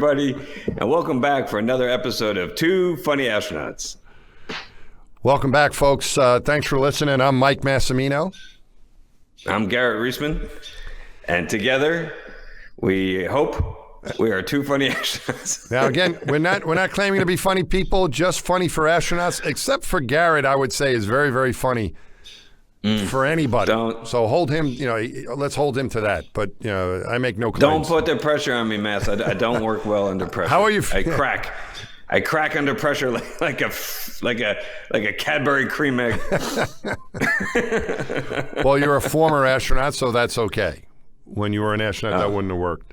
everybody, and welcome back for another episode of Two Funny Astronauts. Welcome back, folks. Thanks for listening. I'm Mike Massimino. I'm Garrett Reisman, and together we hope we are two funny astronauts. Now, again, we're not claiming to be funny people, just funny for astronauts, except for Garrett, I would say, is very, very funny for anybody. So hold him, let's hold him to that. But, I make no claims. Don't put the pressure on me, Mass. I don't work well under pressure. How are you? I crack under pressure like a Cadbury cream egg. Well, you're a former astronaut, so that's okay. When you were an astronaut, that wouldn't have worked.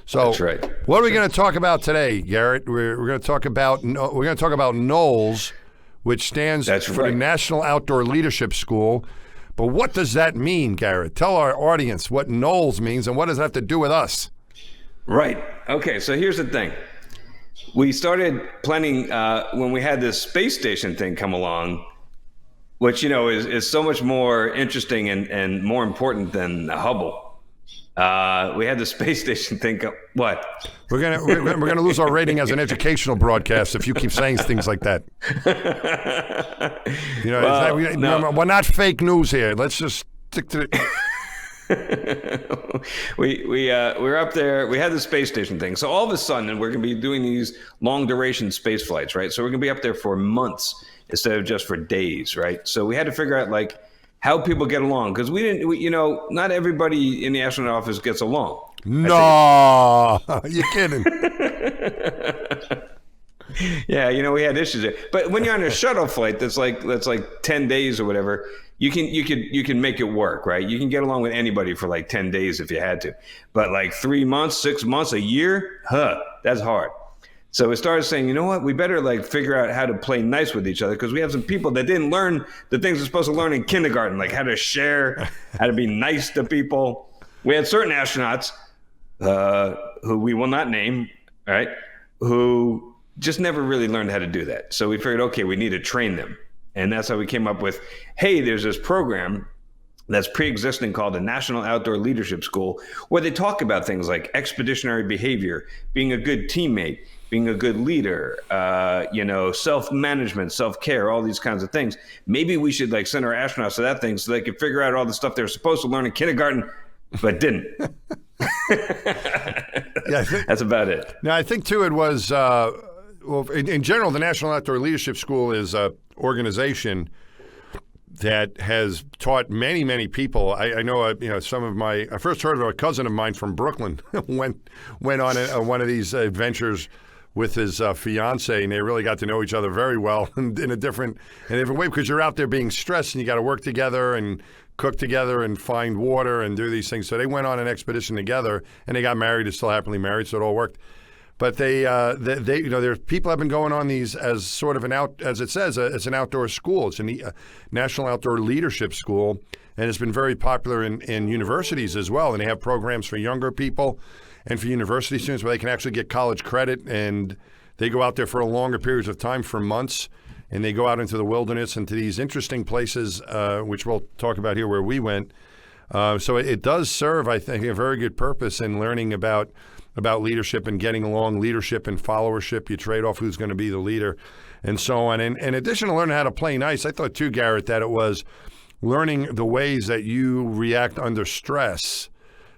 So, that's right. What are we going to talk about today, Garrett? We're going to talk about NOLS, which stands for the National Outdoor Leadership School. But what does that mean, Garrett? Tell our audience what NOLS means and what does it have to do with us? Right. Okay. So here's the thing. We started planning when we had this space station thing come along, which, is so much more interesting and more important than Hubble. We had the space station thing. What? We're gonna lose our rating as an educational broadcast if you keep saying things like that. We're not fake news here. Let's just stick to it. We were up there. We had the space station thing. So all of a sudden, we're going to be doing these long duration space flights, right? So we're going to be up there for months instead of just for days, right? So we had to figure out how people get along, because not everybody in the astronaut office gets along. No, you're kidding. Yeah, we had issues there. But when you're on a shuttle flight that's like 10 days or whatever, you can make it work, right? You can get along with anybody for 10 days if you had to. But 3 months, 6 months, a year, that's hard. So we started saying, you know what, we better figure out how to play nice with each other, because we have some people that didn't learn the things they're supposed to learn in kindergarten, like how to share, how to be nice to people. We had certain astronauts who we will not name, right, who just never really learned how to do that. So we figured, okay, we need to train them. And that's how we came up with, hey, there's this program that's pre-existing called the National Outdoor Leadership School, where they talk about things like expeditionary behavior, being a good teammate, being a good leader, self-management, self-care, all these kinds of things. Maybe we should send our astronauts to that thing so they can figure out all the stuff they're supposed to learn in kindergarten, but didn't. That's about it. Now, I think, too, it was, in general, the National Outdoor Leadership School is an organization that has taught many, many people. I know, some of I first heard of a cousin of mine from Brooklyn went on one of these adventures with his fiance, and they really got to know each other very well in a different way, because you're out there being stressed and you got to work together and cook together and find water and do these things. So they went on an expedition together, and they got married. They're still happily married, so it all worked. But there's people have been going on these as sort of as it says, it's an outdoor school. It's a National Outdoor Leadership School, and it's been very popular in universities as well. And they have programs for younger people and for university students where they can actually get college credit, and they go out there for a longer periods of time, for months, and they go out into the wilderness and to these interesting places, which we'll talk about here where we went. So it does serve, I think, a very good purpose in learning about leadership and getting along, leadership and followership. You trade off who's going to be the leader and so on. And in addition to learning how to play nice, I thought too, Garrett, that it was learning the ways that you react under stress,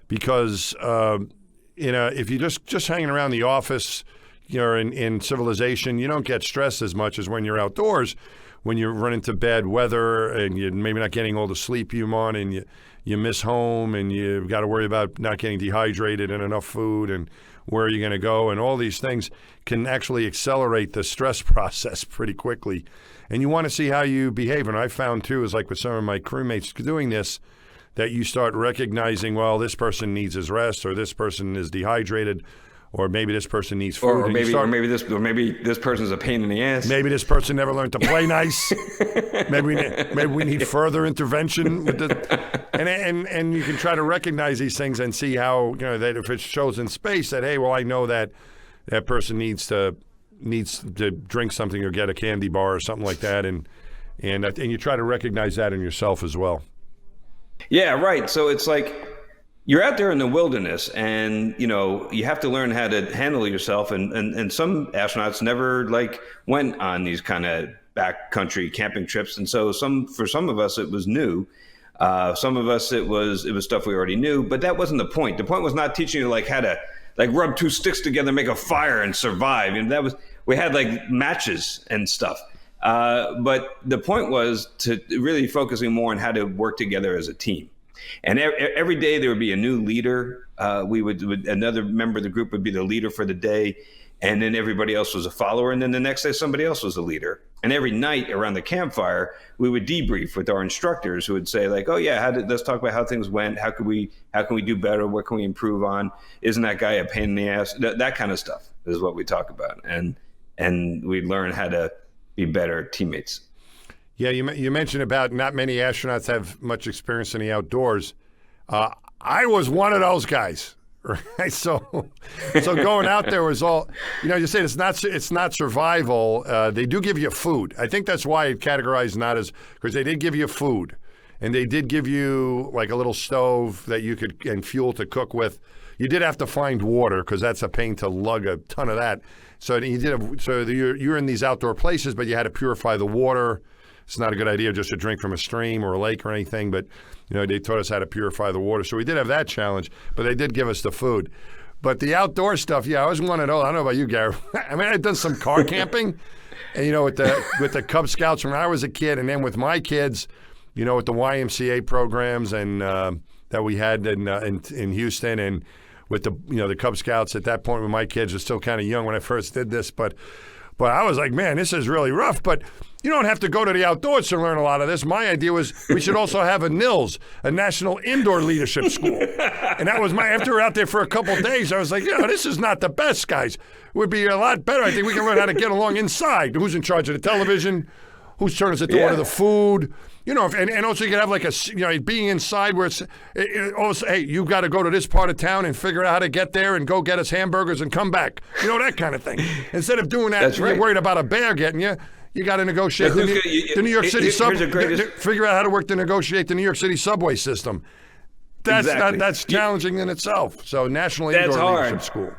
because if you're just hanging around the office, in civilization, you don't get stressed as much as when you're outdoors, when you run into bad weather and you're maybe not getting all the sleep you want, and you miss home, and you've got to worry about not getting dehydrated and enough food and where you're going to go, and all these things can actually accelerate the stress process pretty quickly. And you want to see how you behave. And I found, too, is with some of my crewmates doing this, that you start recognizing, well, this person needs his rest, or this person is dehydrated, or maybe this person needs food. Or maybe this person's a pain in the ass. Maybe this person never learned to play nice. maybe we need further intervention with and you can try to recognize these things and see how, that if it shows in space that, hey, well, I know that person needs to drink something or get a candy bar or something like that, and you try to recognize that in yourself as well. Yeah, right. So it's you're out there in the wilderness, and you have to learn how to handle yourself. And some astronauts never like went on these kind of backcountry camping trips, and so for some of us it was new. Some of us it was stuff we already knew, but that wasn't the point. The point was not teaching you like how to like rub two sticks together, make a fire, and survive. And we had like matches and stuff. But the point was to really focusing more on how to work together as a team. And every day there would be a new leader. Another member of the group would be the leader for the day, and then everybody else was a follower. And then the next day somebody else was a leader. And every night around the campfire, we would debrief with our instructors who would say like, "Oh yeah, let's talk about how things went. How can we do better? What can we improve on? Isn't that guy a pain in the ass?" That kind of stuff is what we talk about, and we learn how to be better teammates. Yeah, you mentioned about not many astronauts have much experience in the outdoors. I was one of those guys, right? So going out there was all, you said it's not survival. They do give you food. I think that's why it categorized not as, because they did give you food, and they did give you like a little stove that you could, and fuel to cook with. You did have to find water because that's a pain to lug a ton of that. So you're in these outdoor places, but you had to purify the water. It's not a good idea just to drink from a stream or a lake or anything, but they taught us how to purify the water. So we did have that challenge, but they did give us the food. But the outdoor stuff, I was one of those. I don't know about you, Garrett. I mean, I'd done some car camping, and with the Cub Scouts when I was a kid, and then with my kids, with the YMCA programs and that we had in Houston, and with the Cub Scouts at that point when my kids were still kind of young when I first did this, but I was like, man, this is really rough. But you don't have to go to the outdoors to learn a lot of this. My idea was we should also have a NILS, a National Indoor Leadership School. And that was after we were out there for a couple of days, I was like, this is not the best, guys. It would be a lot better. I think we can learn how to get along inside. Who's in charge of the television? Whose turn is it to order the food? And also you can have like being inside where also, hey, you got to go to this part of town and figure out how to get there and go get us hamburgers and come back. That kind of thing. Instead of doing that, That's right. You're worried about a bear getting you. You got to negotiate the New York City subway. Figure out how to negotiate the New York City subway system. That's challenging in itself. So National Indoor Leadership School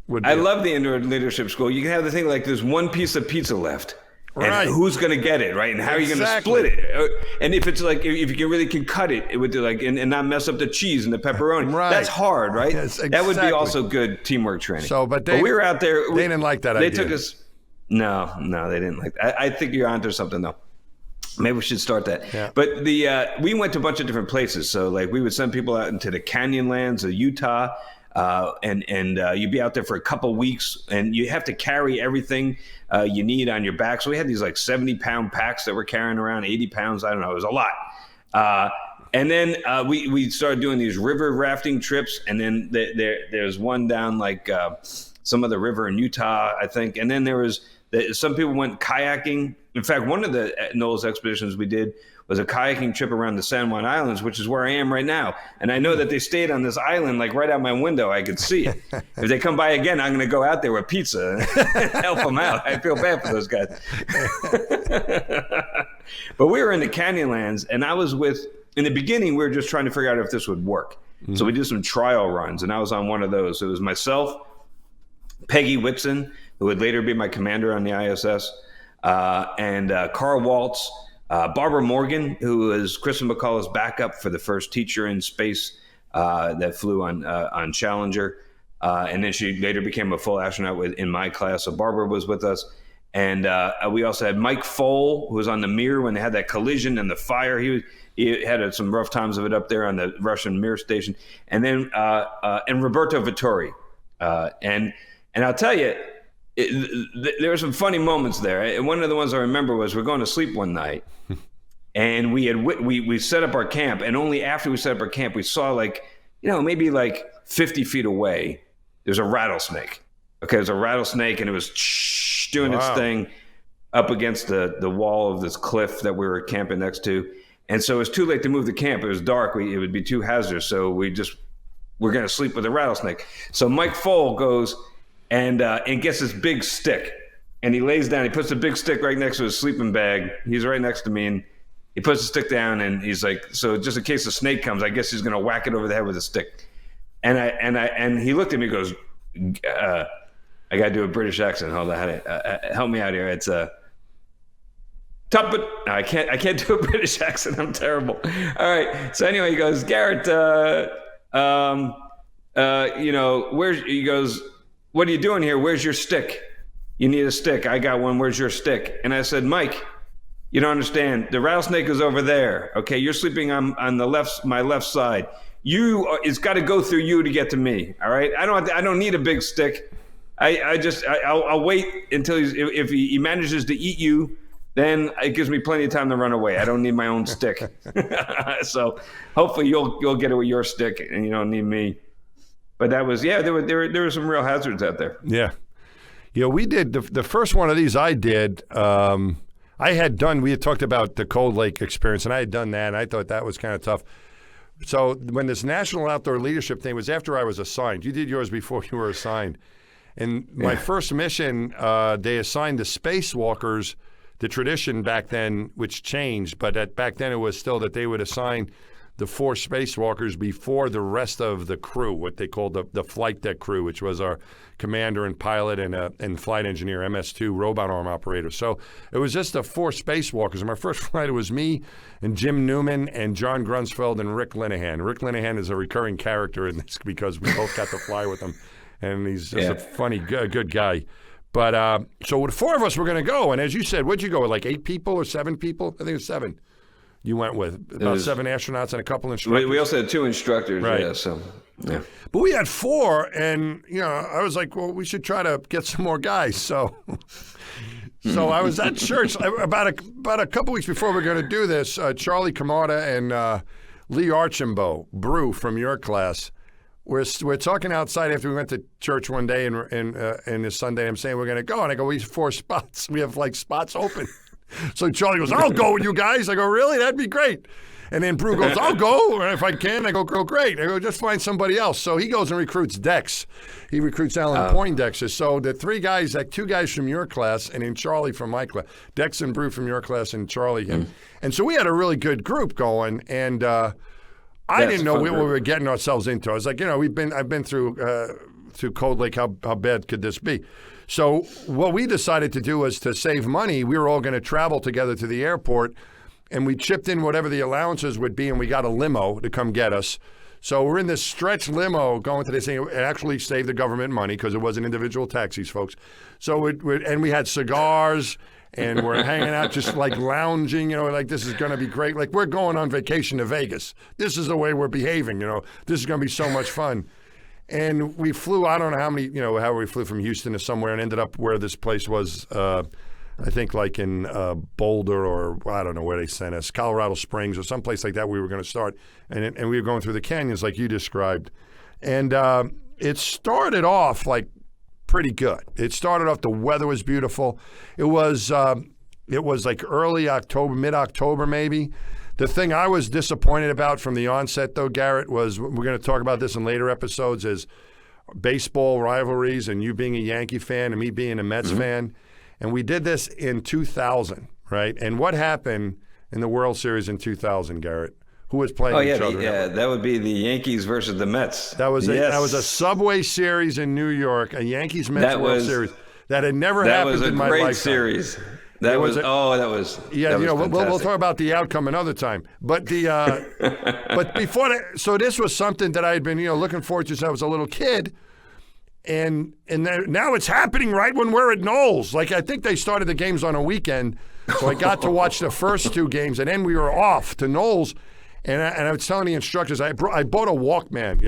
would be. I love the Indoor Leadership School. You can have the thing like there's one piece of pizza left. Right. And who's going to get it, right? And how are you going to split it? And if it's like, if you can cut it with and not mess up the cheese and the pepperoni, that's hard, right? Yes, exactly. That would be also good teamwork training. So, but we were out there. They didn't like that idea. They took us. No, they didn't like that. I think you're onto something though. Maybe we should start that. Yeah. But we went to a bunch of different places. So like we would send people out into the Canyonlands of Utah. And you'd be out there for a couple weeks, and you have to carry everything you need on your back. So we had these like 70-pound packs that we're carrying around, 80 pounds. I don't know. It was a lot. And then we started doing these river rafting trips. And then there's one down like some other river in Utah, I think. And then some people went kayaking. In fact, one of the NOLS expeditions we did was a kayaking trip around the San Juan Islands, which is where I am right now. And I know that they stayed on this island, like right out my window. I could see it. If they come by again, I'm going to go out there with pizza and help them out. I feel bad for those guys. But we were in the Canyonlands, and in the beginning, we were just trying to figure out if this would work. Mm-hmm. So we did some trial runs, and I was on one of those. It was myself, Peggy Whitson, who would later be my commander on the ISS, and Carl Waltz, Barbara Morgan, who was Kristen McCullough's backup for the first teacher in space that flew on Challenger. And then she later became a full astronaut in my class. So Barbara was with us. And we also had Mike Foale, who was on the Mir when they had that collision and the fire. He had some rough times of it up there on the Russian Mir station. And then and Roberto Vittori. And I'll tell you, there were some funny moments there. And one of the ones I remember was we're going to sleep one night, and we set up our camp, and only after we set up our camp, we saw maybe 50 feet away, there's a rattlesnake. Okay, there's a rattlesnake, and it was doing its thing up against the wall of this cliff that we were camping next to. And so it was too late to move the camp. It was dark. It would be too hazardous. So we're going to sleep with a rattlesnake. So Mike Foale goes and gets this big stick, and he lays down. He puts the big stick right next to his sleeping bag. He's right next to me, and he puts the stick down, and he's like, so just in case the snake comes, I guess he's going to whack it over the head with a stick. And he looked at me and goes, I got to do a British accent. Hold on. Help me out here. It's but no, I can't do a British accent. I'm terrible. All right. So anyway, he goes, Garrett, he goes, what are you doing here? Where's your stick? You need a stick. I got one. Where's your stick? And I said, Mike, you don't understand. The rattlesnake is over there. Okay. You're sleeping on my left side. It's got to go through you to get to me. All right. I don't need a big stick. I'll wait until if he manages to eat you, then it gives me plenty of time to run away. I don't need my own stick. So hopefully you'll get it with your stick and you don't need me. But that was, there were some real hazards out there. Yeah. We did the first one of these I did. We had talked about the Cold Lake experience, and I had done that, and I thought that was kind of tough. So when this National Outdoor Leadership thing was after I was assigned, you did yours before you were assigned. And my first mission, they assigned the spacewalkers. The tradition back then, which changed, but back then it was still that they would assign the 4 spacewalkers before the rest of the crew, what they called the flight deck crew, which was our commander and pilot and flight engineer, MS-2 robot arm operator. So it was just the 4 spacewalkers. And my first flight, it was me and Jim Newman and John Grunsfeld and Rick Linehan. Rick Linehan is a recurring character in this because we both got to fly with him, and he's just a funny, good guy. But so the 4 of us were going to go, and as you said, what'd you go with, like 8 people or 7 people? I think it was 7. You went with about 7 astronauts and a couple instructors. We also had 2 instructors, right? Yeah. So, yeah. But we had 4, and I was like, well, we should try to get some more guys. So I was at church about a couple weeks before we were going to do this. Charlie Camarda and Lee Archambault, Brew from your class. We're talking outside after we went to church one day and this Sunday. I'm saying we're going to go, and I go, we have 4 spots. We have like spots open. So Charlie goes, I'll go with you guys. I go, really? That'd be great. And then Brew goes, I'll go. And if I can, I go, great. I go, just find somebody else. So he goes and recruits Dex. He recruits Alan Poindexter. So the 3 guys, like 2 guys from your class and then Charlie from my class. Dex and Brew from your class and Charlie. And so we had a really good group going. And I didn't know what we were getting ourselves into. I was like, I've been through Cold Lake. How bad could this be? So what we decided to do was to save money. We were all going to travel together to the airport, and we chipped in whatever the allowances would be, and we got a limo to come get us. So we're in this stretch limo going to this thing. It actually saved the government money because it wasn't individual taxis, folks. So and we had cigars, and we're hanging out just like lounging, like this is going to be great. Like we're going on vacation to Vegas. This is the way we're behaving, This is going to be so much fun. And we flew, I don't know how many, how we flew from Houston to somewhere and ended up where this place was, I think like in Boulder or I don't know where they sent us, Colorado Springs or someplace like that we were going to start. And we were going through the canyons like you described. And it started off like pretty good. It started off, the weather was beautiful. It was like early October, mid-October maybe. The thing I was disappointed about from the onset, though, Garrett, was, we're going to talk about this in later episodes, is baseball rivalries and you being a Yankee fan and me being a Mets fan. And we did this in 2000, right? And what happened in the World Series in 2000, Garrett? Who was playing each other? Yeah, that would be the Yankees versus the Mets. That was a Subway Series in New York, a Yankees-Mets World Series. That had never happened in my lifetime. That was a great series. That was we'll talk about the outcome another time. But but before that, so this was something that I had been looking forward to since I was a little kid, and now it's happening right when we're at Knowles. Like I think they started the games on a weekend, so I got to watch the first 2 games, and then we were off to Knowles. And I was telling the instructors, I bought a Walkman,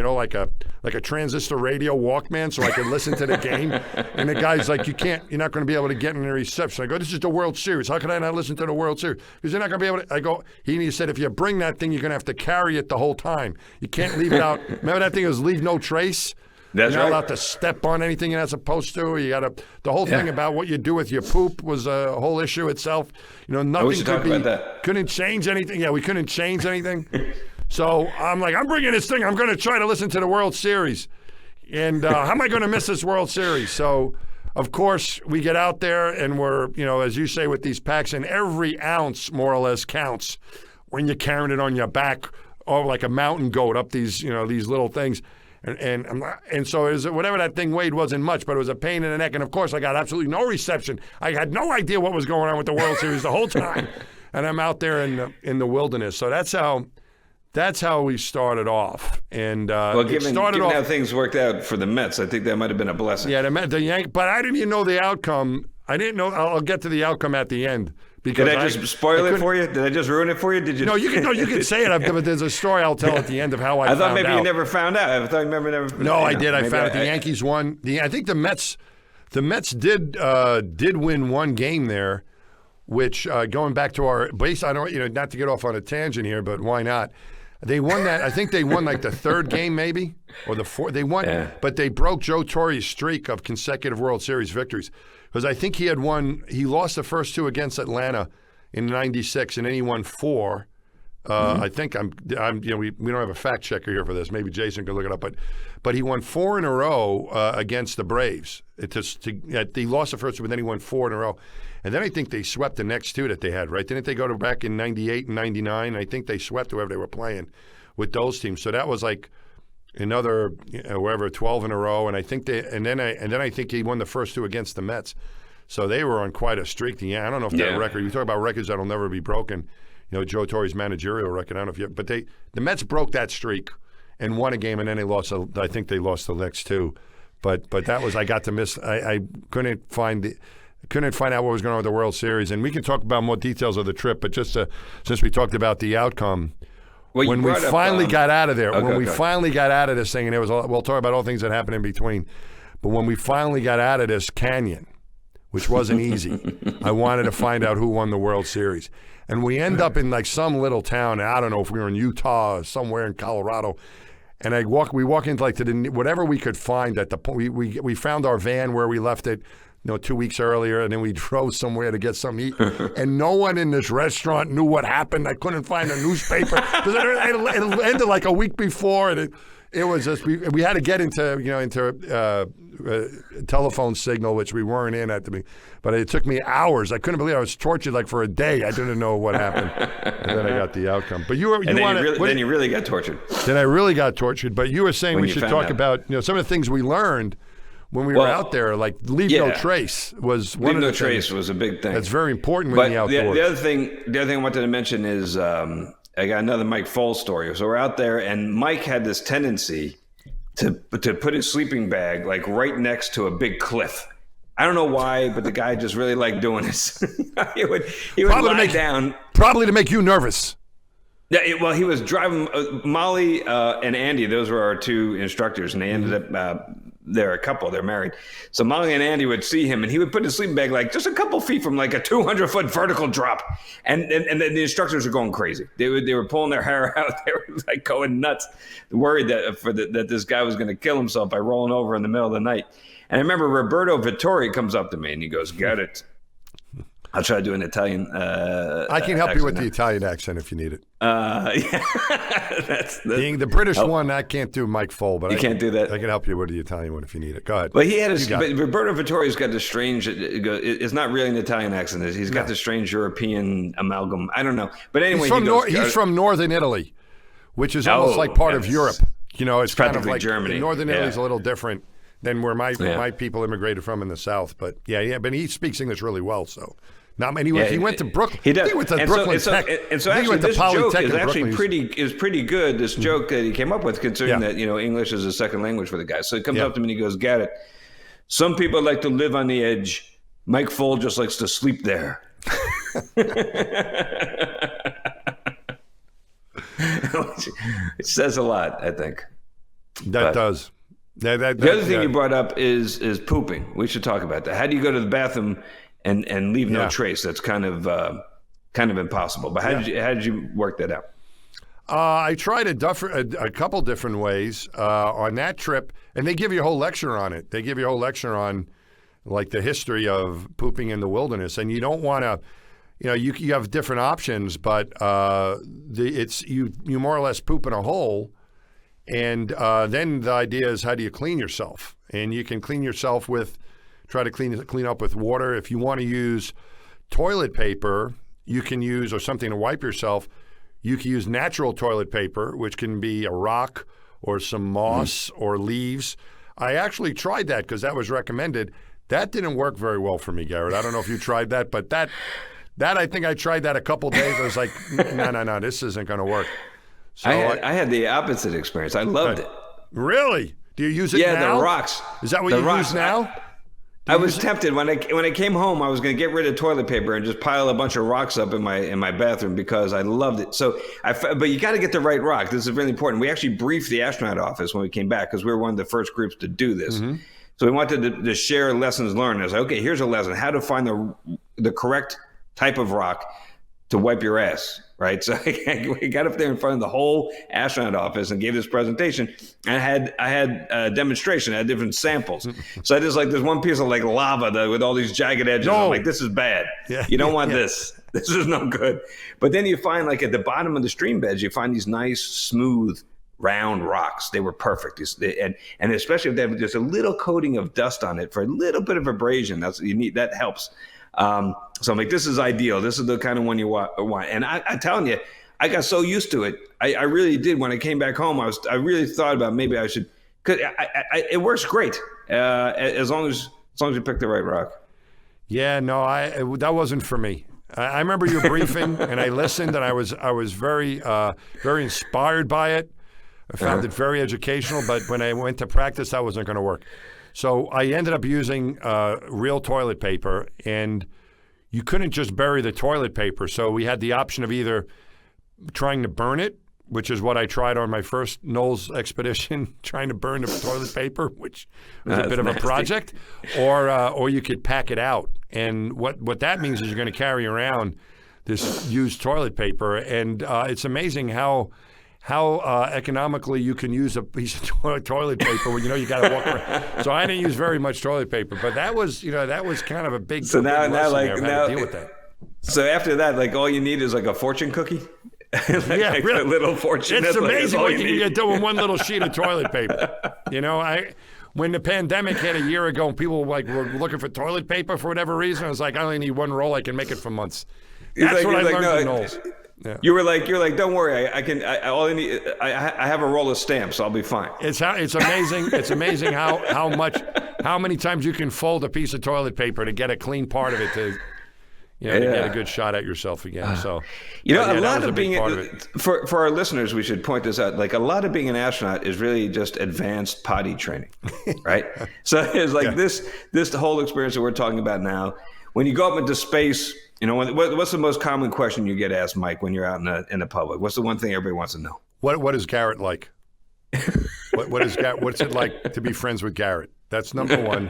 like a transistor radio Walkman, so I could listen to the game. And the guy's like, you're not going to be able to get in the reception. I go, this is the World Series. How can I not listen to the World Series? Because you're not going to be able to. I go, he said, if you bring that thing, you're going to have to carry it the whole time. You can't leave it out. Remember that thing was leave no trace? That's You're not right. allowed to step on anything you're not supposed to. You got to. The whole thing about what you do with your poop was a whole issue itself. Nothing couldn't change anything. Yeah, we couldn't change anything. So I'm like, I'm bringing this thing. I'm going to try to listen to the World Series. And how am I going to miss this World Series? So, of course, we get out there and we're, as you say, with these packs, and every ounce more or less counts when you're carrying it on your back or like a mountain goat up these, these little things. And so it was, whatever that thing weighed wasn't much, but it was a pain in the neck. And of course, I got absolutely no reception. I had no idea what was going on with the World Series the whole time, and I'm out there in the wilderness. So that's how we started off. And given how things worked out for the Mets, I think that might have been a blessing. Yeah, but I didn't even know the outcome. I didn't know. I'll get to the outcome at the end. Because Did I just spoil it for you? Did I just ruin it for you? Did you? No, you can say it. But there's a story I'll tell at the end of how I found out. I thought maybe you never found out. I thought you never. No, I did. I found out the Yankees won. I think the Mets did win one game there, which going back to our base. I don't not to get off on a tangent here, but why not? They won that. I think they won like the third game, maybe, or the fourth. They won, but they broke Joe Torre's streak of consecutive World Series victories. Because I think he had won. He lost the first two against Atlanta in '96, and then he won four. I think I'm. We don't have a fact checker here for this. Maybe Jason could look it up, but he won four in a row against the Braves. He lost the first two, but then he won four in a row, and then I think they swept the next two that they had. Right? Didn't they go back in '98 and '99? I think they swept whoever they were playing with those teams. So that was like another 12 in a row, and I think then I think he won the first two against the Mets. So they were on quite a streak. I don't know if that record. You talk about records that'll never be broken. Joe Torre's managerial record. I don't know if you, but the Mets broke that streak and won a game, and then they lost. I think they lost the next two. But that was I got to miss. I couldn't find out what was going on with the World Series, and we can talk about more details of the trip. But just since we talked about the outcome. Well, when we finally got out of there, finally got out of this thing, and we'll talk about all things that happened in between, but when we finally got out of this canyon, which wasn't easy, I wanted to find out who won the World Series. And we end up in like some little town, I don't know if we were in Utah or somewhere in Colorado, and we walk into like whatever we could find at the point. We found our van where we left it 2 weeks earlier, and then we drove somewhere to get something to eat. And no one in this restaurant knew what happened. I couldn't find a newspaper because it ended like a week before, and it was just we had to get into telephone signal, which we weren't in at the beginning. But it took me hours. I couldn't believe I was tortured like for a day. I didn't know what happened, and then I got the outcome. But then you really got tortured. Then I really got tortured. But you were saying we should talk about some of the things we learned when we were out there, like no trace was one of the things. Leave no trace was a big thing. That's very important when you're outdoors. The other thing I wanted to mention is I got another Mike Foles story. So we're out there, and Mike had this tendency to put his sleeping bag like right next to a big cliff. I don't know why, but the guy just really liked doing this. he would lie down. Probably to make you nervous. Yeah, he was driving Molly and Andy. Those were our two instructors, and they ended up. They're a couple. They're married. So Molly and Andy would see him, and he would put his sleeping bag like just a couple feet from like a 200-foot vertical drop, and then the instructors were going crazy. They were pulling their hair out. They were like going nuts, worried that this guy was going to kill himself by rolling over in the middle of the night. And I remember Roberto Vittori comes up to me and he goes, "Garrett." I'll try to do an Italian I can help you with the Italian accent if you need it. Yeah. Being the British one, I can't do Mike Foll, but you can't do that. I can help you with the Italian one if you need it. Go ahead. But Roberto Vittori's got this strange, it's not really an Italian accent. He's got this strange European amalgam. I don't know. But anyway, he's from northern Italy, which is almost like part of Europe. It's kind of like Germany. Northern Italy's a little different than where my people immigrated from in the South. But but he speaks English really well, so. He went to Brooklyn. He does. He went to Brooklyn Tech. And so actually, this joke is actually pretty good. This joke that he came up with, considering that English is a second language for the guy. So he comes up to me and he goes, "Garrett, some people like to live on the edge. Mike Foll just likes to sleep there." It says a lot, I think. That does. The other thing you brought up is pooping. We should talk about that. How do you go to the bathroom and leave no trace? That's kind of impossible. But how did you work that out? I tried a couple different ways on that trip, and they give you a whole lecture on it. They give you a whole lecture on like the history of pooping in the wilderness, and you don't want to. You have different options, but you more or less poop in a hole, and then the idea is how do you clean yourself? And you can clean yourself try to clean up with water. If you want to use toilet paper, you can use, or something to wipe yourself, you can use natural toilet paper, which can be a rock or some moss or leaves. I actually tried that because that was recommended. That didn't work very well for me, Garrett. I don't know if you tried that, but that I think I tried that a couple days. I was like, no, this isn't going to work. So I had the opposite experience. I loved it. Really? Do you use it now? Yeah, the rocks. Is that what you use now? I was tempted when I came home. I was going to get rid of toilet paper and just pile a bunch of rocks up in my bathroom because I loved it. So, but you got to get the right rock. This is really important. We actually briefed the astronaut office when we came back because we were one of the first groups to do this. Mm-hmm. So we wanted to share lessons learned. I was like, okay, here's a lesson: how to find the correct type of rock to wipe your ass. Right, so we got up there in front of the whole astronaut office and gave this presentation. And I had a demonstration. I had different samples. So I just there's one piece of lava with all these jagged edges. I'm like, this is bad. Yeah. You don't want this. This is no good. But then you find at the bottom of the stream beds, you find these nice, smooth, round rocks. They were perfect. And especially if they have just a little coating of dust on it for a little bit of abrasion. That's what you need. That helps. So I'm like, this is ideal. This is the kind of one you want. And I'm telling you, I got so used to it. I really did. When I came back home, I really thought about maybe I should, because it works great as long as you pick the right rock. Yeah, no, that wasn't for me. I remember your briefing, and I listened, and I was very very inspired by it. I found it very educational, but when I went to practice, that wasn't going to work. So I ended up using real toilet paper, and you couldn't just bury the toilet paper. So we had the option of either trying to burn it, which is what I tried on my first Knowles expedition, trying to burn the toilet paper, which was a bit of a project, or you could pack it out. And what that means is you're going to carry around this used toilet paper, and it's amazing how economically you can use a piece of toilet paper when you got to walk around. So I didn't use very much toilet paper, but that was kind of a big. So now to deal with that. So after that, all you need is a fortune cookie. Really. A little fortune. It's amazing what you can get done with one little sheet of toilet paper. When the pandemic hit a year ago, and people were looking for toilet paper for whatever reason, I was like, I only need one roll. I can make it for months. That's what I learned from Knowles. Yeah. You're like, don't worry. I have a roll of stamps. I'll be fine. It's amazing. It's amazing how many times you can fold a piece of toilet paper to get a clean part of it to get a good shot at yourself again. So, a lot of being for our listeners, we should point this out. A lot of being an astronaut is really just advanced potty training, right? So it's this whole experience that we're talking about now. When you go up into space. What's the most common question you get asked, Mike, when you're out in the public? What's the one thing everybody wants to know? What is Garrett like? What's it like to be friends with Garrett? That's number one.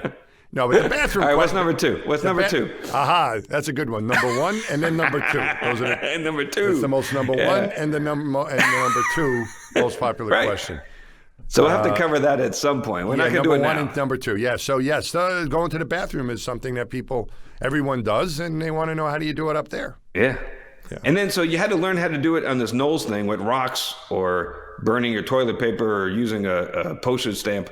No, but the bathroom. All right, what's number two? What's number two? Aha, that's a good one. Number one and then number two. Those are and number two. That's the most number one and the number two most popular question. So we'll have to cover that at some point. We're not going to do it now. Number one and number two. Yeah. So yes, going to the bathroom is something that everyone does, and they want to know, how do you do it up there? Yeah. And then so you had to learn how to do it on this Knowles thing with rocks or burning your toilet paper or using a postage stamp.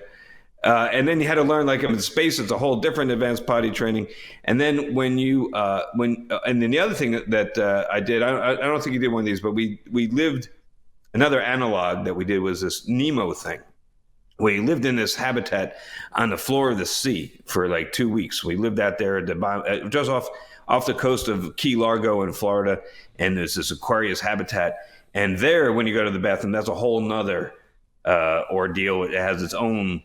And then you had to learn, in space, it's a whole different advanced potty training. And then and then the other thing that I did, I don't think you did one of these, but we lived. Another analog that we did was this Nemo thing. We lived in this habitat on the floor of the sea for 2 weeks. We lived out there at the bottom, just off the coast of Key Largo in Florida, and there's this Aquarius habitat. And there, when you go to the bathroom, that's a whole nother ordeal. It has its own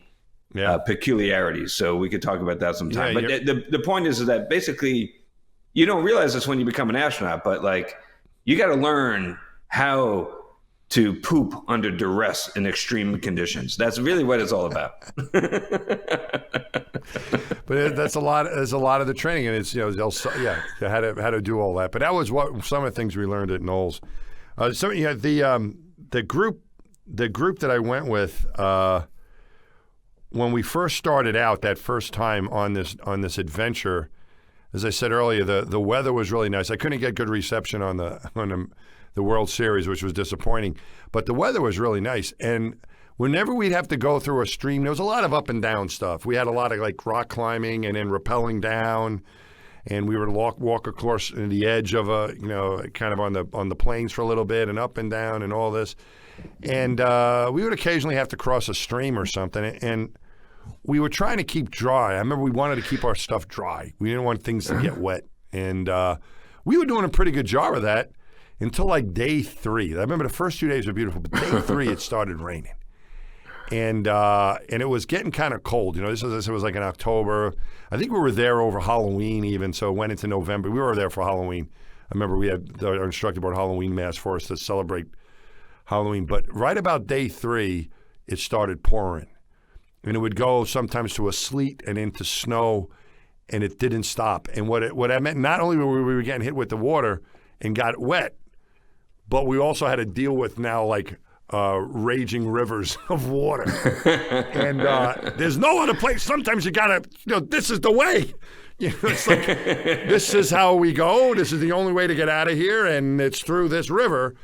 peculiarities. So we could talk about that sometime. But the point is that basically, you don't realize this when you become an astronaut, but you got to learn how to poop under duress in extreme conditions. That's really what it's all about. But that's a lot. There's a lot of the training, and it's how to do all that. But that was some of the things we learned at Knowles. The group that I went with when we first started out that first time on this adventure. As I said earlier, the weather was really nice. I couldn't get good reception on the World Series, which was disappointing. But the weather was really nice. And whenever we'd have to go through a stream, there was a lot of up and down stuff. We had a lot of rock climbing and then rappelling down. And we would walk across the edge of kind of on the plains for a little bit and up and down and all this. And we would occasionally have to cross a stream or something. And we were trying to keep dry. I remember we wanted to keep our stuff dry. We didn't want things to get wet. And we were doing a pretty good job of that until like day 3. I remember the first 2 days were beautiful, but day 3 it started raining. And it was getting kind of cold. You know, this was like in October. I think we were there over Halloween even, so it went into November. We were there for Halloween. I remember we had our instructor brought Halloween mass for us to celebrate Halloween. But right about day 3, it started pouring. And it would go sometimes to a sleet and into snow, and it didn't stop. And what I meant, not only were we getting hit with the water and got wet, but we also had to deal with now like raging rivers of water. And there's no other place. Sometimes you gotta, this is the way. You know, it's like, this is how we go. This is the only way to get out of here, and it's through this river.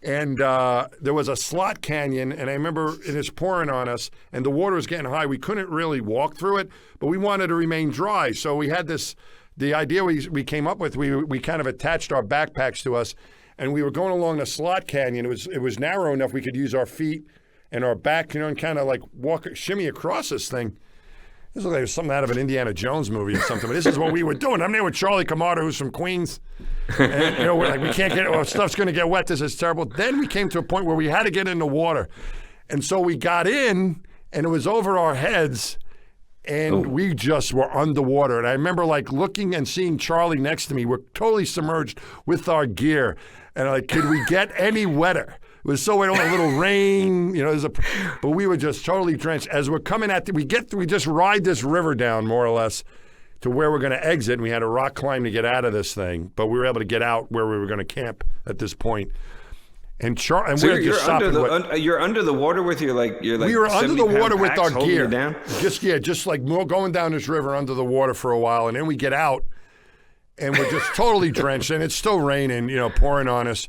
And there was a slot canyon, and I remember it was pouring on us, and the water was getting high. We couldn't really walk through it, but we wanted to remain dry. So we had the idea we came up with, we kind of attached our backpacks to us, and we were going along the slot canyon. It was narrow enough we could use our feet and our back, and kind of like shimmy across this thing. This looked like something out of an Indiana Jones movie or something, but this is what we were doing. I'm there with Charlie Camardo, who's from Queens. And, we're like, we can't stuff's going to get wet. This is terrible. Then we came to a point where we had to get in the water. And so we got in, and it was over our heads, and we just were underwater. And I remember, like, looking and seeing Charlie next to me. We're totally submerged with our gear. And, like, could we get any wetter? It was so wet, a little rain, but we were just totally drenched. As we're coming at we just ride this river down, more or less, to where we're going to exit, and we had a rock climb to get out of this thing, but we were able to get out where we were going to camp at this point. And so you're under the water with your we were under the water with our gear, down? just like going down this river under the water for a while, and then we get out, and we're just totally drenched, and it's still raining, pouring on us.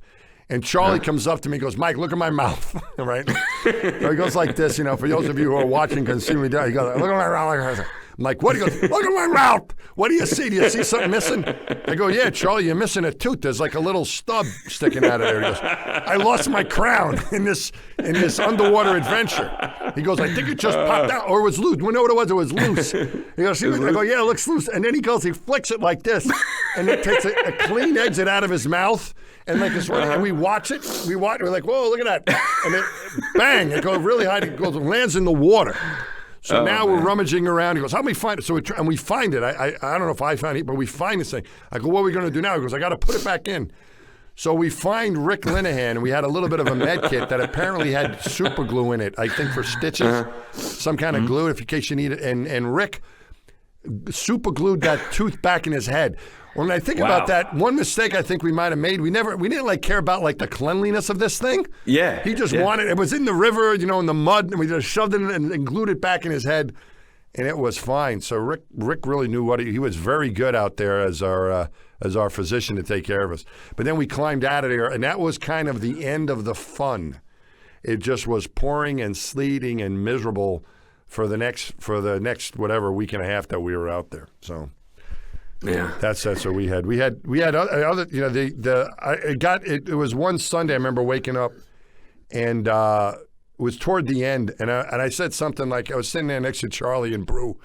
And Charlie comes up to me and goes, "Mike, look at my mouth," right? So he goes like this, for those of you who are watching can see me down. He goes, "Look at my mouth." I'm like, "What?" He goes, "Look at my mouth. What do you see? Do you see something missing?" I go, "Yeah, Charlie, you're missing a tooth. There's like a little stub sticking out of there." He goes, "I lost my crown in this underwater adventure." He goes, "I think it just popped out, or it was loose." We know what it was. It was loose. He goes, I go, "Yeah, it looks loose." And then he flicks it like this, and it takes a clean exit out of his mouth. And like this, and we watch it. We're like, "Whoa, look at that!" And then, bang! It goes really high. It lands in the water. So now we're rummaging around. He goes, "How do we find it?" And we find it. I don't know if I found it, but we find this thing. I go, "What are we going to do now?" He goes, "I got to put it back in." So we find Rick Linehan, and we had a little bit of a med kit that apparently had super glue in it. I think for stitches, some kind of glue, in case you need it. And Rick super glued that tooth back in his head. When I think about that, one mistake I think we might have made, we didn't care about the cleanliness of this thing. Yeah. He just wanted, it was in the river, in the mud, and we just shoved it in and glued it back in his head, and it was fine. So Rick really knew what he was very good out there as our physician to take care of us. But then we climbed out of there, and that was kind of the end of the fun. It just was pouring and sleeting and miserable for the next whatever week and a half that we were out there. So. Yeah, that's what we had. We had other. It was one Sunday. I remember waking up, and it was toward the end, and I said something like, I was sitting there next to Charlie and Brew,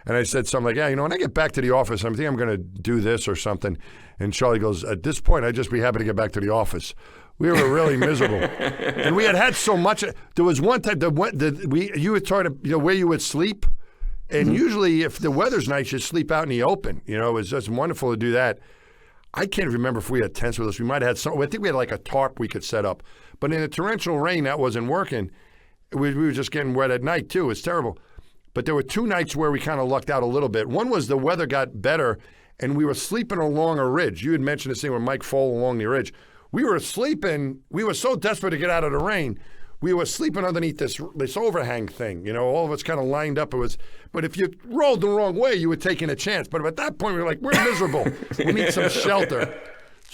and I said something like, "Yeah, when I get back to the office, I think I'm going to do this or something." And Charlie goes, "At this point, I'd just be happy to get back to the office." We were really miserable, and we had so much. There was one time you would try to where you would sleep. And usually, if the weather's nice, you sleep out in the open. It was just wonderful to do that. I can't remember if we had tents with us. We might have had some. I think we had like a tarp we could set up. But in the torrential rain, that wasn't working. We were just getting wet at night, too. It's terrible. But there were 2 nights where we kind of lucked out a little bit. One was the weather got better, and we were sleeping along a ridge. You had mentioned this thing with Mike Fole along the ridge. We were sleeping. We were so desperate to get out of the rain. We were sleeping underneath this overhang thing. All of us kind of lined up. But if you rolled the wrong way, you were taking a chance. But at that point, we were like, we're miserable. We need some shelter.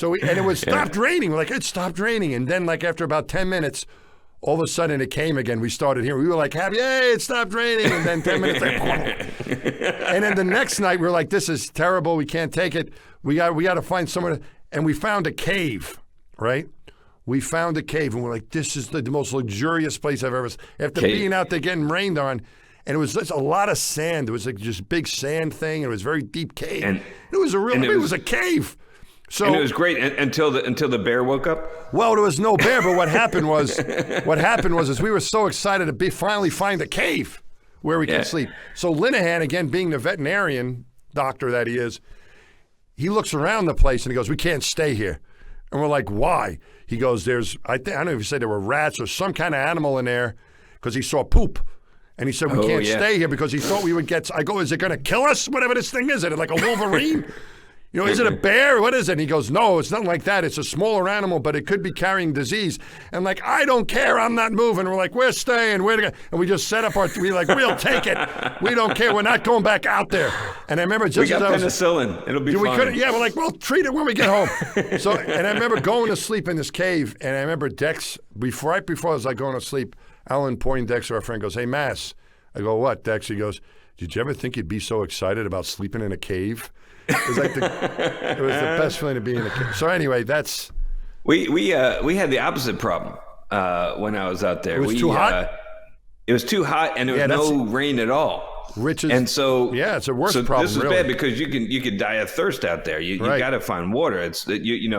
And it was stopped raining. We're like, it stopped raining. And then after about 10 minutes, all of a sudden it came again. We started hearing. We were like, happy, yay, it stopped raining. And then 10 minutes, and then the next night, we were like, this is terrible. We can't take it. We got to find somewhere. And we found a cave, right? we found a cave, and we're like, this is the most luxurious place I've ever seen. After Cave. being out there getting rained on, and it was just a lot of sand. It was like just big sand thing, and it was a very deep cave. And it was a real, it was a cave. So, and it was great until the bear woke up. Well, there was no bear, but what happened was is we were so excited to finally find a cave where we can sleep. So Linehan, again, being the veterinarian doctor that he is, he looks around the place and he goes, "We can't stay here." And we're like, "Why?" He goes, I don't know if he said there were rats or some kind of animal in there because he saw poop. And he said, we can't stay here because he thought we would get, I go, "Is it going to kill us? Whatever this thing is it like a Wolverine? You know, is it a bear? What is it?" And he goes, "No, it's nothing like that. It's a smaller animal, but it could be carrying disease." And like, "I don't care. I'm not moving." We're like, "We're staying. We're going." And we just set up we're like, "We'll take it. We don't care. We're not going back out there." And I remember just we got penicillin. It'll be fine. We're like, "We'll treat it when we get home." So, and I remember going to sleep in this cave, and I remember Dex, right before I was like going to sleep, Alan Poindexter, our friend, goes, "Hey, Mass." I go, "What, Dex?" He goes, "Did you ever think you'd be so excited about sleeping in a cave?" It was like it was the best feeling to be in a cave. So anyway, that's we had the opposite problem when I was out there. It was too hot. It was too hot, and there was no rain at all. And so it's a worse problem. This is bad because you could die of thirst out there. You got to find water. It's you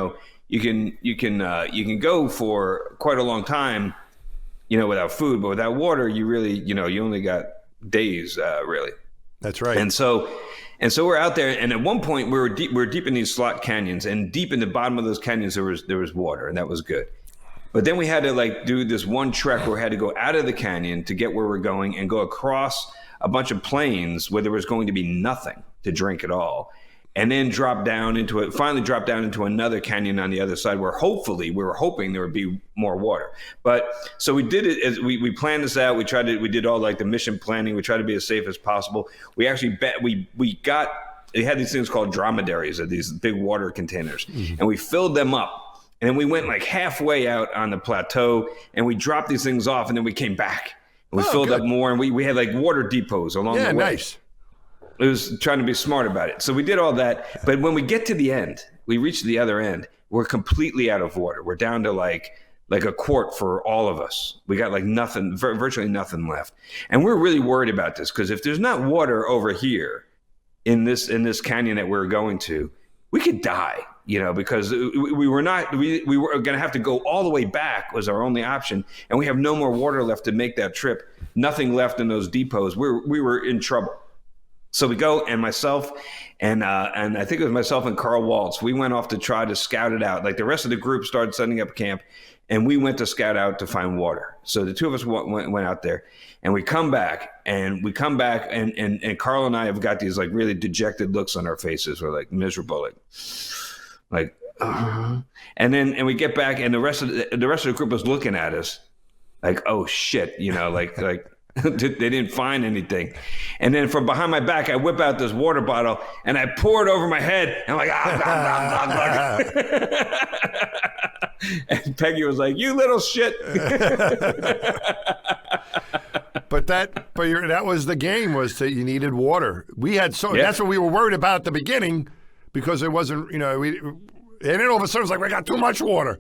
can go for quite a long time, without food, but without water, you really you only got days really. That's right. And so we're out there, and at one point we were deep in these slot canyons, and deep in the bottom of those canyons there was water, and that was good. But then we had to do this one trek where we had to go out of the canyon to get where we're going and go across a bunch of plains where there was going to be nothing to drink at all. And then finally drop down into another canyon on the other side where we were hoping there would be more water. But so we did it as we planned this out. We did all the mission planning. We tried to be as safe as possible. We actually they had these things called dromedaries, these big water containers, and we filled them up. And then we went halfway out on the plateau, and we dropped these things off, and then we came back. And we filled up more, and we had water depots along the way. Yeah, nice. It was trying to be smart about it. So we did all that. But when we get to the end, we reach the other end, we're completely out of water. We're down to like a quart for all of us. We got nothing, virtually nothing left. And we're really worried about this because if there's not water over here in this canyon that we're going to, we could die, because we were going to have to go all the way back was our only option. And we have no more water left to make that trip. Nothing left in those depots. We were in trouble. So we go, and myself and I think it was myself and Carl Waltz, we went off to try to scout it out. The rest of the group started setting up camp, and we went to scout out to find water. So the two of us went out there, and we come back, and Carl and I have got these really dejected looks on our faces. We're miserable, and we get back, and the rest of the group was looking at us oh shit, they didn't find anything. And then from behind my back, I whip out this water bottle and I pour it over my head. And I'm and Peggy was like, "You little shit." But that was the game, was that you needed water. We had that's what we were worried about at the beginning, because it wasn't, and then all of a sudden it was we got too much water.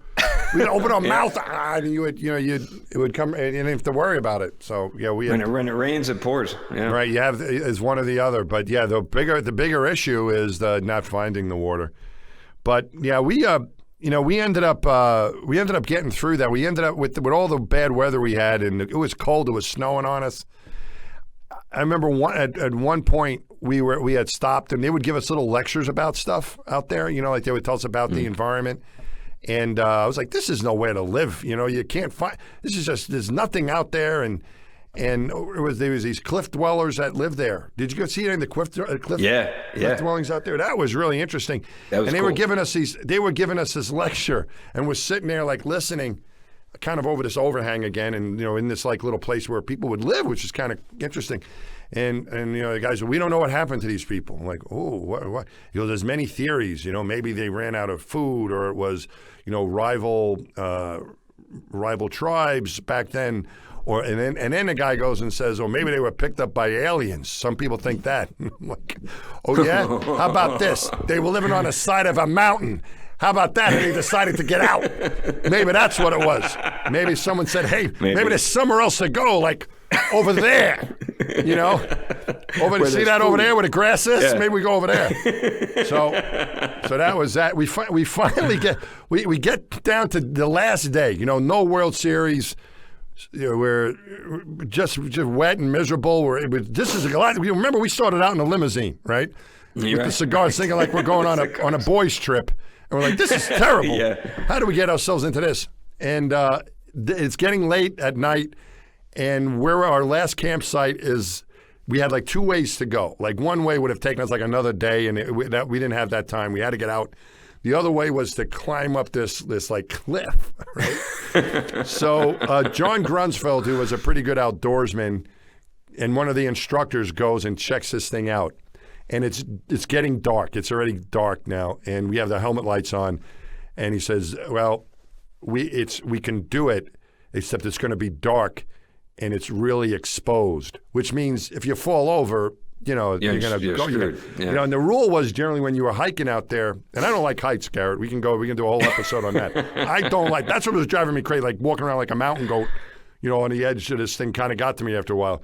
We'd open our mouth, and it would come, and you didn't have to worry about it. So when it rains, it pours. Yeah. Right, you have is one or the other. But the bigger issue is the not finding the water. But we ended up getting through that. We ended up with all the bad weather we had, and it was cold. It was snowing on us. I remember at one point we had stopped, and they would give us little lectures about stuff out there. They would tell us about the environment. And I was like, this is nowhere to live. You can't find. This is just, there's nothing out there. And there was these cliff dwellers that lived there. Did you go see any of the cliff dwellings out there? That was really interesting. That was and they cool. were giving us this lecture, and we're sitting there listening, kind of over this overhang again, and in this little place where people would live, which is kind of interesting. And the guys, we don't know what happened to these people. I'm like, oh, what? There's many theories. Maybe they ran out of food, or it was, rival tribes back then, and then the guy goes and says, maybe they were picked up by aliens. Some people think that. I'm like, oh yeah, how about this? They were living on the side of a mountain. How about that? And they decided to get out. Maybe that's what it was. Maybe someone said, hey, maybe there's somewhere else to go, like over there, you know? See that food over there where the grass is? Yeah. Maybe we go over there. So that was that. We finally get down to the last day, you know, no World Series. You know, we're just wet and miserable. This is a lot. Remember, we started out in a limousine, right? With the cigars, thinking like we're going on a boys' trip. And we're like, this is terrible. Yeah. How do we get ourselves into this? And it's getting late at night, and where our last campsite is, we had like 2 ways to go. Like one way would have taken us like another day, and we didn't have that time. We had to get out. The other way was to climb up this like cliff, right? So John Grunsfeld, who was a pretty good outdoorsman, and one of the instructors goes and checks this thing out. And it's getting dark. It's already dark now, and we have the helmet lights on. And he says, "Well, we can do it, except it's going to be dark, and it's really exposed. Which means if you fall over, you know, you're going to go. You know, and the rule was generally when you were hiking out there, and I don't like heights, Garrett. We can do a whole episode on that. I don't like. That's what was driving me crazy, like walking around like a mountain goat, you know, on the edge of this thing. Kind of got to me after a while,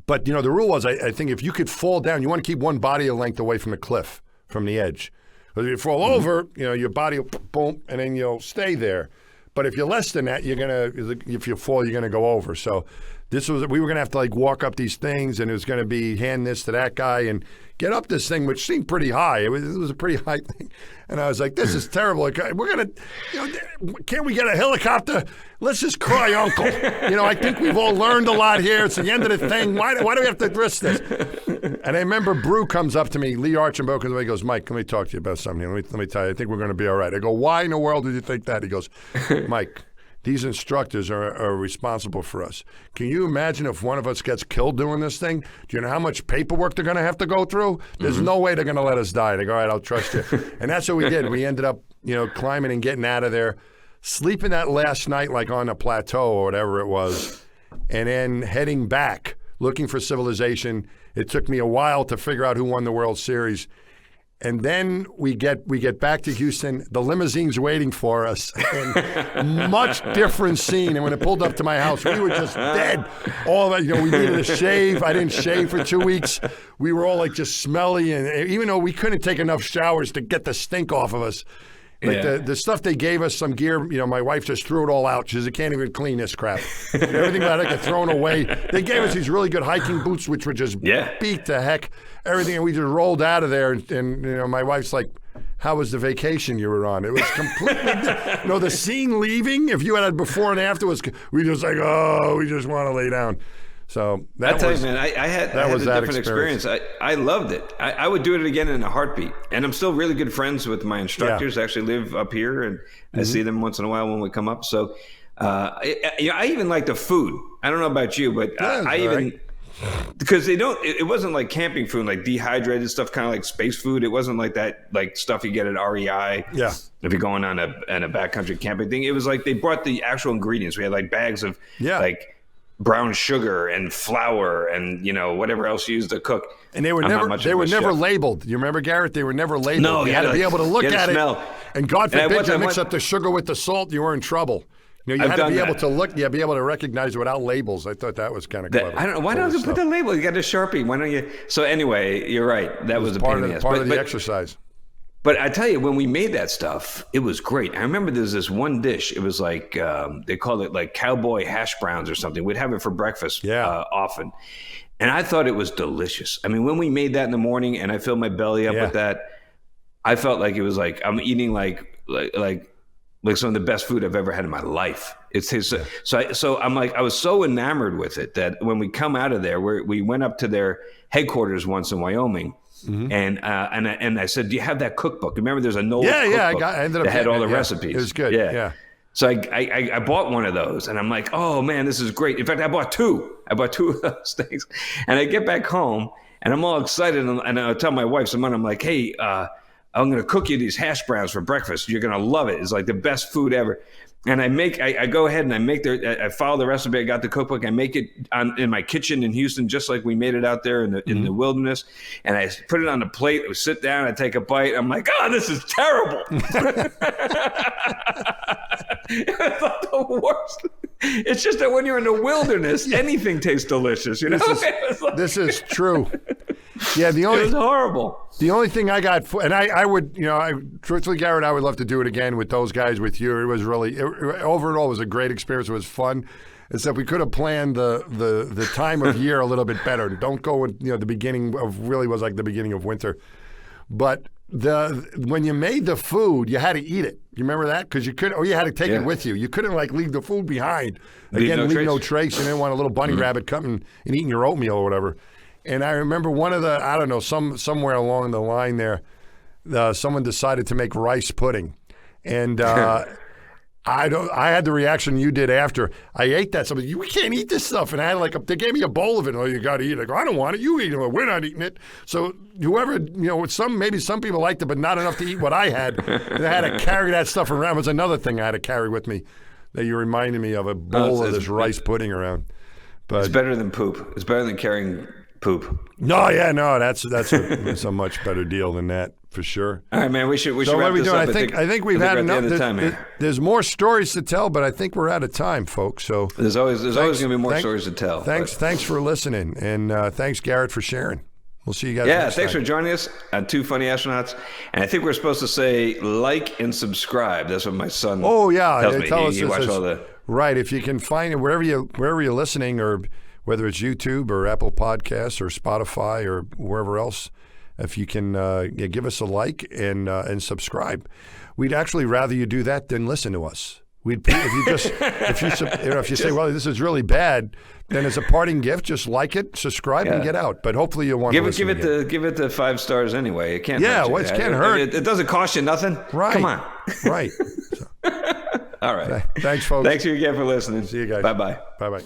But, you know, the rule was, I think if you could fall down, you want to keep one body length away from the cliff, from the edge. Because if you fall over, you know, your body will boom, and then you'll stay there. But if you're less than that, if you fall, you're going to go over. So we were going to have to like walk up these things, and it was going to be hand this to that guy and get up this thing, which seemed pretty high. It was a pretty high thing. And I was like, this is terrible. Like, we're going to, you know, can't we get a helicopter? Let's just cry uncle. You know, I think we've all learned a lot here. It's the end of the thing. Why do we have to risk this? And I remember Brew comes up to me, Lee Archambault comes away, he goes, Mike, let me talk to you about something here. Let me tell you, I think we're going to be all right. I go, why in the world did you think that? He goes, Mike, these instructors are responsible for us. Can you imagine if one of us gets killed doing this thing? Do you know how much paperwork they're going to have to go through? There's no way they're going to let us die. They go, all right, I'll trust you. And that's what we did. We ended up, you know, climbing and getting out of there, sleeping that last night like on a plateau or whatever it was, and then heading back, looking for civilization. It took me a while to figure out who won the World Series. And then we get back to Houston. The limousine's waiting for us. And much different scene. And when it pulled up to my house, we were just dead. All that, you know, we needed a shave. I didn't shave for 2 weeks. We were all like just smelly, and even though we couldn't take enough showers to get the stink off of us. Like the stuff they gave us, some gear, you know, my wife just threw it all out. She says, I can't even clean this crap. Everything that I got thrown away. They gave us these really good hiking boots, which were just beat to heck. Everything, and we just rolled out of there. And you know, my wife's like, how was the vacation you were on? It was completely, you know, the scene leaving, if you had it before and after, we just like, oh, we just want to lay down. So I tell you, man, I had a different experience. I loved it. I would do it again in a heartbeat. And I'm still really good friends with my instructors. I actually live up here, and I see them once in a while when we come up. So I even like the food. I don't know about you, but because it wasn't like camping food, like dehydrated stuff, kind of like space food. It wasn't like that, like stuff you get at REI. Yeah. If you're going on a backcountry camping thing, it was like they brought the actual ingredients. We had like bags of like brown sugar and flour and, you know, whatever else you use to cook. And they were never labeled. You remember, Garrett? They were never labeled. No, you had to be able to look at it. And God forbid you mix up the sugar with the salt, you were in trouble. You know, you had to be able to look, be able to recognize without labels. I thought that was kind of clever. I don't know. Why don't you put the label? You got a Sharpie. Why don't you? So anyway, you're right. That was a pain in the ass. Part of the exercise. But I tell you, when we made that stuff, it was great. I remember there's this one dish. It was like, they called it like cowboy hash browns or something. We'd have it for breakfast often. And I thought it was delicious. I mean, when we made that in the morning and I filled my belly up with that, I felt like it was like I'm eating like some of the best food I've ever had in my life. So I'm like, I was so enamored with it that when we come out of there, we went up to their headquarters once in Wyoming. Mm-hmm. And I said, do you have that cookbook? Remember, there's a Nola cookbook that had all the recipes. It was good. Yeah. So I bought one of those, and I'm like, oh man, this is great. In fact, I bought two. I bought two of those things, and I get back home, and I'm all excited, and I tell my wife, I'm like, hey, I'm going to cook you these hash browns for breakfast. You're going to love it. It's like the best food ever. And I go ahead and I follow the recipe. I got the cookbook. I make it in my kitchen in Houston, just like we made it out there in the wilderness. And I put it on the plate. I sit down. I take a bite. I'm like, oh, this is terrible. It's like the worst. It's just that when you're in the wilderness, anything tastes delicious. You know, this is true. Yeah, it was horrible. The only thing I got, and I would, truthfully, Garrett, I would love to do it again with those guys, with you. It was really, overall, it was a great experience. It was fun. Except we could have planned the time of year a little bit better. Don't go in, the beginning of, really was like the beginning of winter. But when you made the food, you had to eat it. You remember that? Because you had to take it with you. You couldn't leave the food behind. Again, leave no trace. You didn't want a little bunny rabbit coming and eating your oatmeal or whatever. And I remember one of the, I don't know, somewhere along the line there, someone decided to make rice pudding. And I had the reaction you did after. I ate that. Somebody, you can't eat this stuff. And I had they gave me a bowl of it. Oh, you got to eat it. I go, I don't want it. You eat it. Well, we're not eating it. So whoever, maybe some people liked it, but not enough to eat what I had. And I had to carry that stuff around. It was another thing I had to carry with me that you reminded me of, a bowl of this rice pudding around. But it's better than poop. It's better than carrying poop. No, that's a much better deal than that, for sure. All right, man. We should so wrap this up. I think we've had enough. There's more stories to tell, but I think we're out of time, folks. So there's always going to be more stories to tell. Thanks for listening, and thanks, Garrett, for sharing. We'll see you guys. Yeah, thanks for joining us on Two Funny Astronauts. And I think we're supposed to say like and subscribe. That's what my son. Oh yeah, tells me. Tell us he watched all the. Right, if you can find it wherever you're listening, or whether it's YouTube or Apple Podcasts or Spotify or wherever else, if you can give us a like and subscribe. We'd actually rather you do that than listen to us. If you say, well, this is really bad, then as a parting gift, just like it, subscribe, and get out. But hopefully you'll want to listen give it the 5 stars anyway. It can't. It can't hurt. It doesn't cost you nothing. Right. Come on. Right. All right. Thanks, folks. Thanks again for listening. See you guys. Bye-bye. Bye-bye.